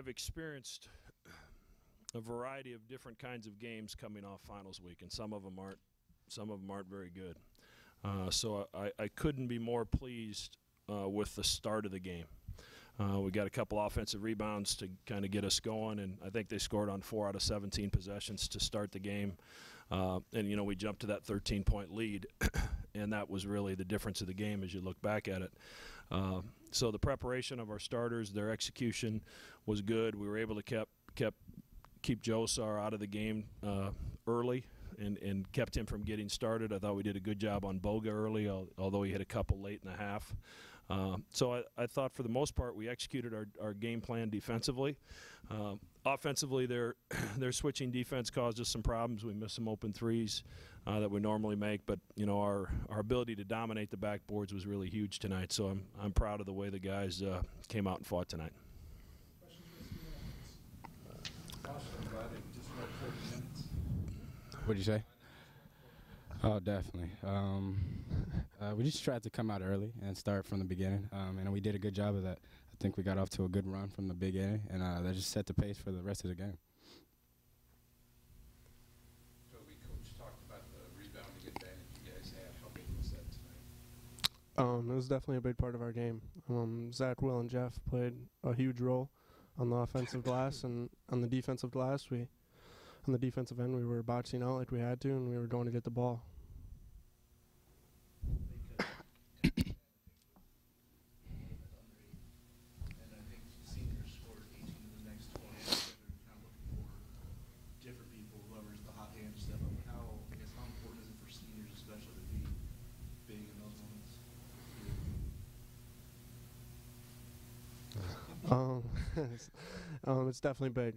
I've experienced a variety of different kinds of games coming off finals week, and some of them aren't very good. So I couldn't be more pleased with the start of the game. We got a couple offensive rebounds to kind of get us going, and I think they scored on 4 out of 17 possessions to start the game. And we jumped to that 13-point lead, and that was really the difference of the game as you look back at it. So the preparation of our starters, their execution was good. We were able to keep Joe Sar out of the game early and kept him from getting started. I thought we did a good job on Boga early, although he hit a couple late in the half. So I thought for the most part we executed our game plan defensively. Offensively, their switching defense caused us some problems. We missed some open threes that we normally make, but our ability to dominate the backboards was really huge tonight. So I'm proud of the way the guys came out and fought tonight. What'd you say? Oh, definitely. We just tried to come out early and start from the beginning, and we did a good job of that. I think we got off to a good run from the beginning, and that just set the pace for the rest of the game. Toby, Coach talked about the rebounding advantage you guys had. How big was that tonight? It was definitely a big part of our game. Zach, Will, and Jeff played a huge role on the offensive glass, and on the defensive glass, on the defensive end, we were boxing out like we had to, and we were going to get the ball. It's definitely big.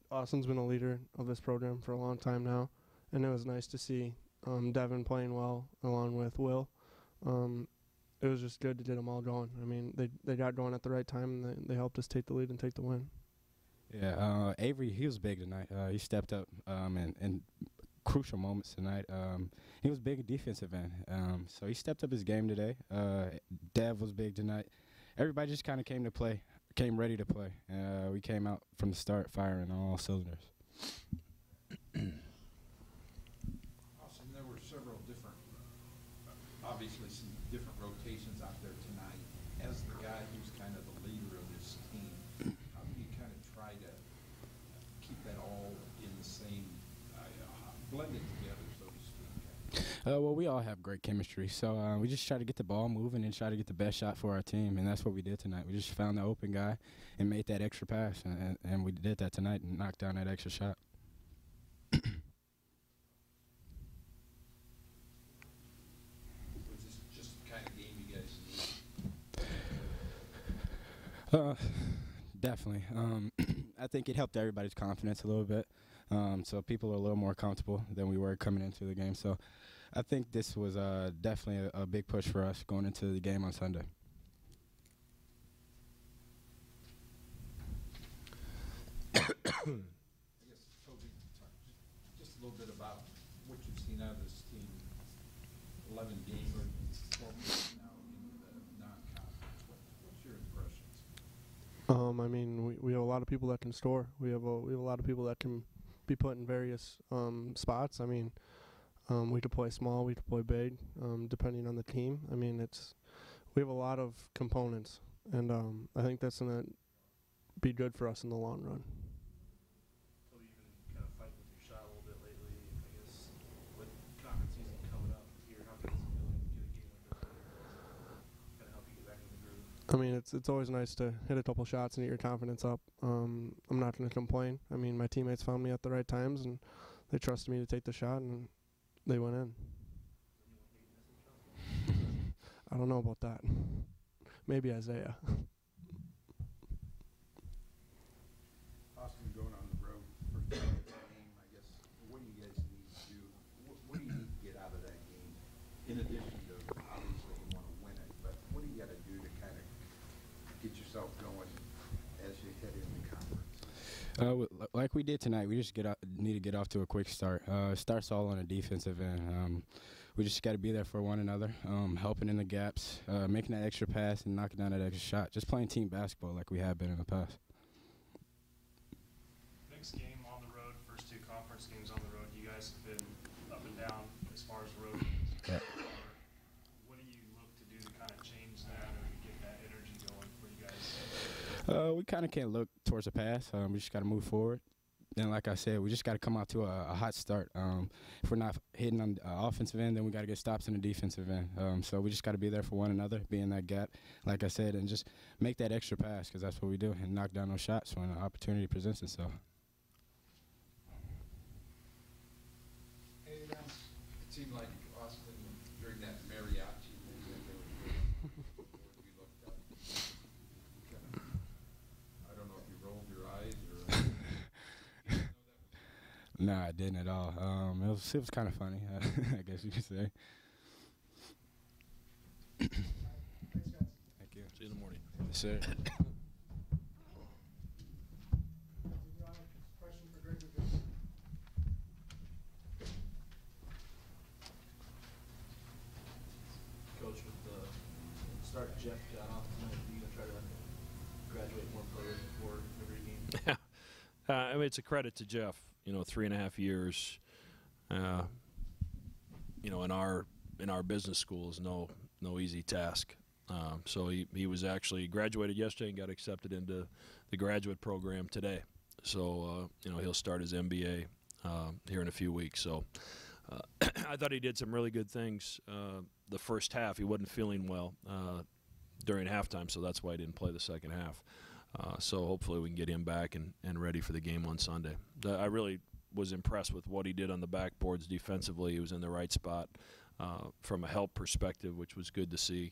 Austin's been a leader of this program for a long time now, and it was nice to see Devin playing well along with Will. It was just good to get them all going. I mean, they got going at the right time, and they helped us take the lead and take the win. Yeah, Avery, he was big tonight. He stepped up in crucial moments tonight. He was big at defensive end, so he stepped up his game today. Dev was big tonight. Everybody just kind of came ready to play. We came out from the start firing on all cylinders. Austin, there were several different, obviously some different rotations out there tonight. As the guy who's kind of the leader of this team, how do you kind of try to keep that all in the same, blended together, so to speak? Well, we all have great chemistry, so we just try to get the ball moving and try to get the best shot for our team, and that's what we did tonight. We just found the open guy and made that extra pass, and we did that tonight and knocked down that extra shot. Was this just the kind of game you guys need? Definitely. I think it helped everybody's confidence a little bit, so people are a little more comfortable than we were coming into the game. So I think this was definitely a big push for us going into the game on Sunday. I guess, Toby, talk just a little bit about what you've seen out of this team. 11 games or 12 months now into the non-conference. What's your impressions? I mean, we have a lot of people that can score. We have a lot of people that can be put in various spots. I mean, we could play small, we could play big, depending on the team. I mean, we have a lot of components, and I think that's gonna be good for us in the long run. So you've been kind of fighting with your shot a little bit lately. I guess with conference season coming up here, how can this feeling get a game like this kind of help you get back in the groove? I mean, it's always nice to hit a couple shots and get your confidence up. I'm not going to complain. I mean, my teammates found me at the right times, and they trusted me to take the shot, and they went in. I don't know about that. Maybe Isaiah. Austin, going on the road for the game, I guess, what do you guys need to do? What do you need to get out of that game? In addition to, obviously, you want to win it, but what do you got to do to kind of get yourself going as you head into conference? Like we did tonight, we just need to get off to a quick start. Starts all on the defensive end. We just got to be there for one another, helping in the gaps, making that extra pass and knocking down that extra shot. Just playing team basketball like we have been in the past. next game on the road, first 2 conference games on the road, you guys have been up and down as far as road games. Yeah. What do you look to do to kind of change that or to get that energy going for you guys? We kind of can't look towards the past. We just got to move forward. And like I said, we just got to come out to a hot start. If we're not hitting on the offensive end, then we got to get stops in the defensive end. So we just got to be there for one another, be in that gap, like I said, and just make that extra pass because that's what we do, and knock down those shots when an opportunity presents itself. Hey, it seemed like Austin during that mariachi thing that they were doing before we looked up. I don't know if you rolled your eyes or. No, I didn't at all. It was kind of funny, I guess you could say. Thank you. See you in the morning. Yes, sir. Coach, with the start Jeff got off tonight, are you going to try to graduate more players before every game? I mean, it's a credit to Jeff. 3.5 years. In our business school is no easy task. So he was actually graduated yesterday and got accepted into the graduate program today. So he'll start his MBA here in a few weeks. So I thought he did some really good things. The first half he wasn't feeling well during halftime, so that's why he didn't play the second half. So hopefully we can get him back and ready for the game on Sunday. I really was impressed with what he did on the backboards defensively. He was in the right spot from a help perspective, which was good to see.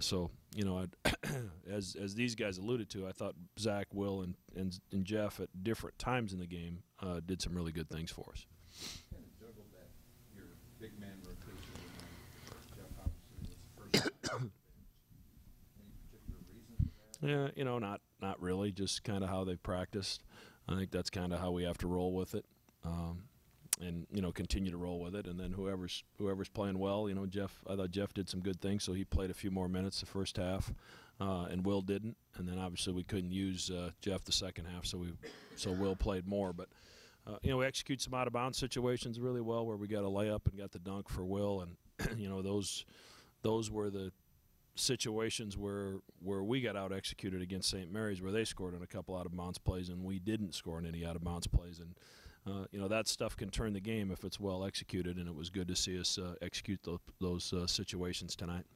So as these guys alluded to, I thought Zach, Will, and Jeff at different times in the game did some really good things for us. Kind of juggled that, your big man rotation tonight. Jeff obviously was the first guy. Any particular reason for that? Yeah, not really, just kind of how they practiced. I think that's kind of how we have to roll with it, and continue to roll with it. And then whoever's playing well, I thought Jeff did some good things, so he played a few more minutes the first half, and Will didn't. And then obviously we couldn't use Jeff the second half, so Will played more. But we execute some out of bounds situations really well, where we got a layup and got the dunk for Will, and those were the situations where we got out executed against St. Mary's, where they scored on a couple out of bounds plays and we didn't score on any out of bounds plays. And that stuff can turn the game if it's well executed, and it was good to see us execute those situations tonight.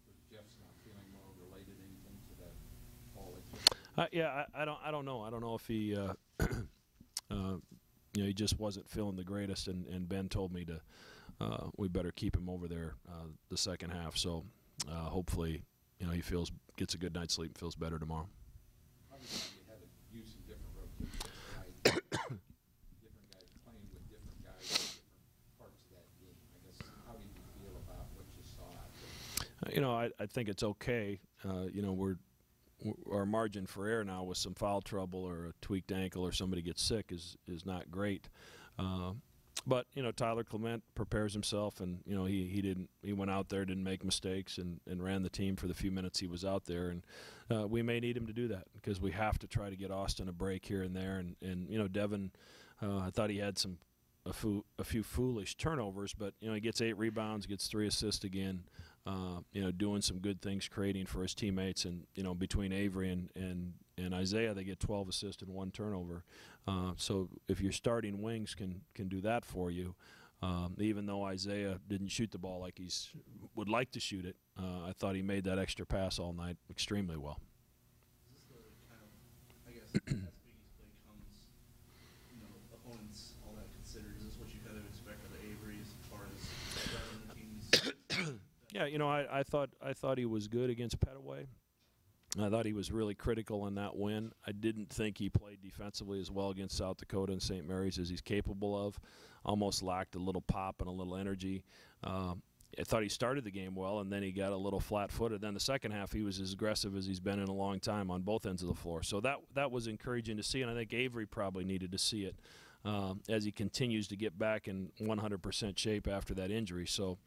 Was Jeff's not feeling well related anything to that fall? Yeah, I don't know. I don't know if he he just wasn't feeling the greatest, and Ben told me to we better keep him over there the second half. So hopefully, he gets a good night's sleep and feels better tomorrow. Obviously, you had to use some different rotations tonight. Different guys playing with different guys in different parts of that game. I guess, how did you feel about what you saw out there? I think it's okay. Our margin for error now with some foul trouble or a tweaked ankle or somebody gets sick is not great. But Tyler Clement prepares himself, and he went out there, didn't make mistakes, and ran the team for the few minutes he was out there. And we may need him to do that because we have to try to get Austin a break here and there. And Devin, I thought he had a few foolish turnovers, but he gets 8 rebounds, gets 3 assists again. Doing some good things, creating for his teammates, and between Avery and Isaiah, they get 12 assists and 1 turnover. So if your starting wings can do that for you, even though Isaiah didn't shoot the ball like would like to shoot it, I thought he made that extra pass all night extremely well. Is this the kind of, I guess, as Big East play comes, opponents, all that considered, is this what you kind of expect of the Averys as far as driving the teams? Yeah, I thought he was good against Petaway. I thought he was really critical in that win. I didn't think he played defensively as well against South Dakota and St. Mary's as he's capable of. Almost lacked a little pop and a little energy. I thought he started the game well, and then he got a little flat-footed. Then the second half, he was as aggressive as he's been in a long time on both ends of the floor. So that was encouraging to see, and I think Avery probably needed to see it as he continues to get back in 100% shape after that injury. So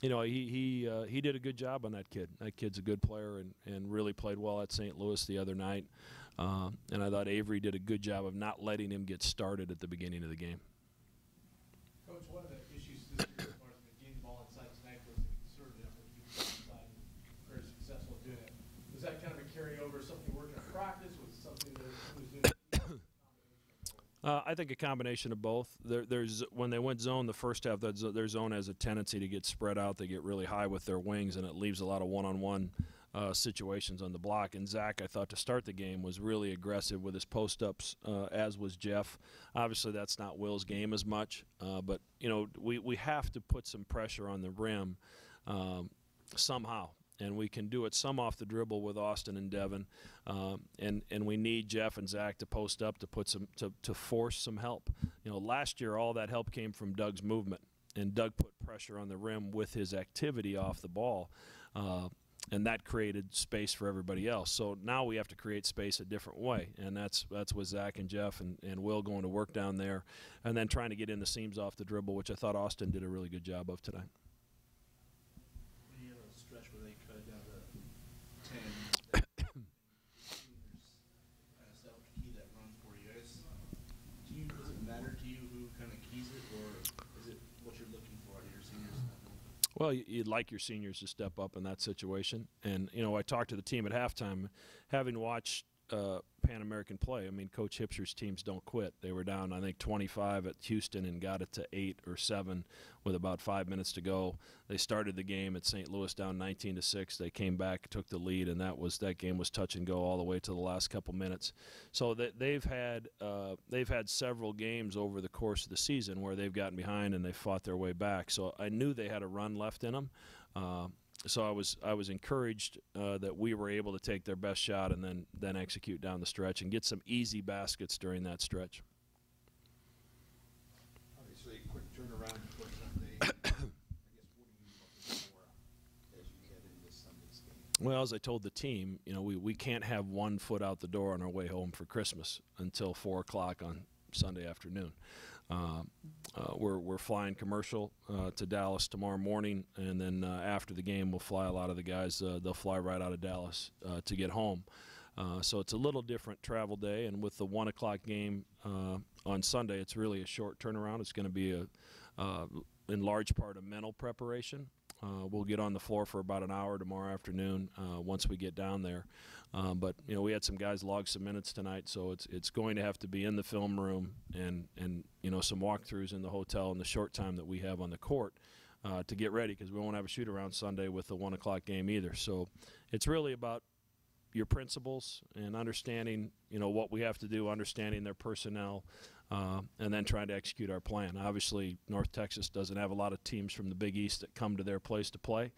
you know, he did a good job on that kid. That kid's a good player and really played well at St. Louis the other night. And I thought Avery did a good job of not letting him get started at the beginning of the game. Coach, one of the issues this year as far as getting the ball inside tonight was the conservative effort to keep the ball inside and very successful at doing it. Was that kind of a carryover, something working in practice? Was it something that he was doing? I think a combination of both. There's when they went zone the first half, their zone has a tendency to get spread out. They get really high with their wings, and it leaves a lot of one-on-one situations on the block. And Zach, I thought to start the game, was really aggressive with his post-ups, as was Jeff. Obviously, that's not Will's game as much, but you know we have to put some pressure on the rim somehow. And we can do it some off the dribble with Austin and Devin, and we need Jeff and Zach to post up to put some to force some help. You know, last year all that help came from Doug's movement, and Doug put pressure on the rim with his activity off the ball, and that created space for everybody else. So now we have to create space a different way, and that's with Zach and Jeff and Will going to work down there, and then trying to get in the seams off the dribble, which I thought Austin did a really good job of tonight. Well, you'd like your seniors to step up in that situation. And, you know, I talked to the team at halftime, having watched Pan American play. I mean, Coach Hipsher's teams don't quit. They were down, I think, 25 at Houston and got it to 8 or 7 with about 5 minutes to go. They started the game at St. Louis down 19-6. They came back, took the lead, and that game was touch and go all the way to the last couple minutes. So they've had several games over the course of the season where they've gotten behind and they fought their way back. So I knew they had a run left in them. So I was encouraged that we were able to take their best shot and then execute down the stretch and get some easy baskets during that stretch. Obviously, a quick turnaround for Sunday. I guess what are you looking for as you head into Sunday's game? Well, as I told the team, you know, we can't have one foot out the door on our way home for Christmas until 4 o'clock on Sunday afternoon. We're flying commercial to Dallas tomorrow morning, and then after the game we'll fly a lot of the guys. They'll fly right out of Dallas to get home. So it's a little different travel day, and with the 1 o'clock game on Sunday, it's really a short turnaround. It's going to be in large part a mental preparation. We'll get on the floor for about an hour tomorrow afternoon once we get down there. But you know, we had some guys log some minutes tonight, so it's going to have to be in the film room and you know, some walkthroughs in the hotel in the short time that we have on the court to get ready, because we won't have a shoot around Sunday with the 1 o'clock game either. So it's really about your principles and understanding, you know, what we have to do, understanding their personnel, and then trying to execute our plan. Obviously, North Texas doesn't have a lot of teams from the Big East that come to their place to play.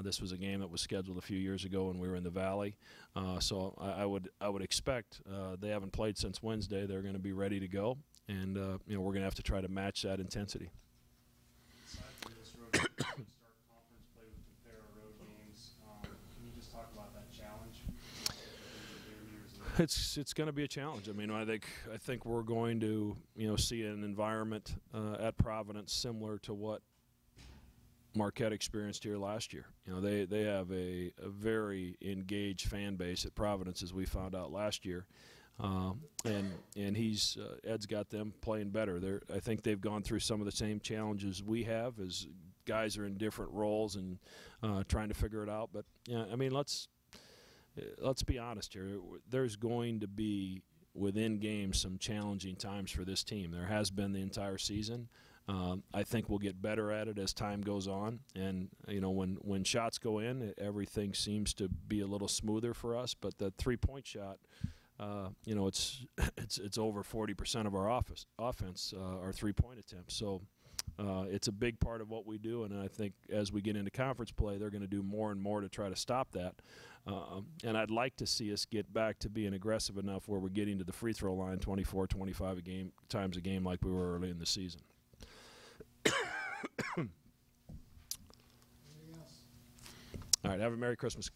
This was a game that was scheduled a few years ago when we were in the Valley. So I would expect they haven't played since Wednesday. They're going to be ready to go, and you know, we're going to have to try to match that intensity. Aside from this road, start conference play with compare road games. Can you just talk about that challenge? It's going to be a challenge. I mean, I think we're going to, you know, see an environment at Providence similar to what Marquette experienced here last year. You know, they have a very engaged fan base at Providence, as we found out last year, and Ed's got them playing better. I think they've gone through some of the same challenges we have, as guys are in different roles and trying to figure it out. But yeah, I mean, let's be honest here. There's going to be within games some challenging times for this team. There has been the entire season. I think we'll get better at it as time goes on, and you know, when shots go in, everything seems to be a little smoother for us. But the three-point shot, you know, it's over 40% of our offense, our three-point attempts. So it's a big part of what we do, and I think as we get into conference play, they're going to do more and more to try to stop that. And I'd like to see us get back to being aggressive enough where we're getting to the free throw line 24, 25 times a game like we were early in the season. All right, have a Merry Christmas.